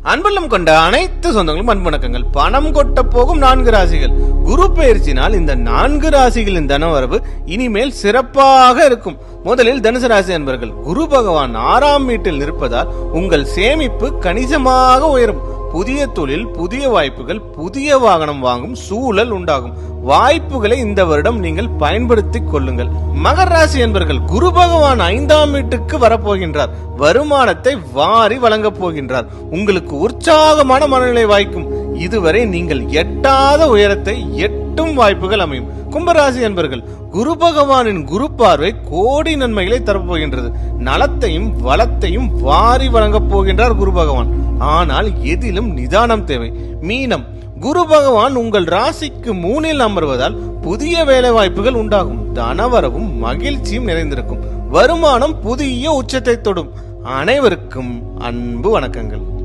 அன்புள்ளம் கொண்ட அனைத்து சொந்தங்களும் அன்பு வணக்கங்கள். பணம் கொட்ட போகும் 4 ராசிகள். குரு பெயர்ச்சினால் இந்த 4 ராசிகளின் தனவரவு இனிமேல் சிறப்பாக இருக்கும். முதலில் தனுசு ராசி அன்பர்கள், குரு பகவான் 6ஆம் வீட்டில் இருப்பதால் உங்கள் சேமிப்பு கணிசமாக உயரும். புதிய தொழில், புதிய வாய்ப்புகள், புதிய வாகனம் வாங்கும் சூழல் உண்டாகும். வாய்ப்புகளை இந்த வருடம் நீங்கள் பயன்படுத்திக் கொள்ளுங்கள். மகர ராசி என்பர்கள், குரு பகவான் 5ஆம் வீட்டுக்கு வரப்போகின்றார். வருமானத்தை வாரி வழங்கப் போகின்றார். உங்களுக்கு உற்சாகமான மனநிலை வாய்க்கும். இதுவரை நீங்கள் எட்டாத உயரத்தை எட்டும் வாய்ப்புகள் அமையும். கும்பராசி என்பர்கள், குரு பகவானின் குரு பார்வை கோடி நன்மைகளை தரப்போகின்றது. நலத்தையும் வளத்தையும் வாரி வழங்கப் போகின்றார் குரு பகவான். ஆனால் எதிலும் நிதானம் தேவை. மீனம், குரு பகவான் உங்கள் ராசிக்கு 3இல் அமர்வதால் புதிய வேலை வாய்ப்புகள் உண்டாகும். தனவரவும் மகிழ்ச்சியும் நிறைந்திருக்கும். வருமானம் புதிய உச்சத்தை தொடும். அனைவருக்கும் அன்பு வணக்கங்கள்.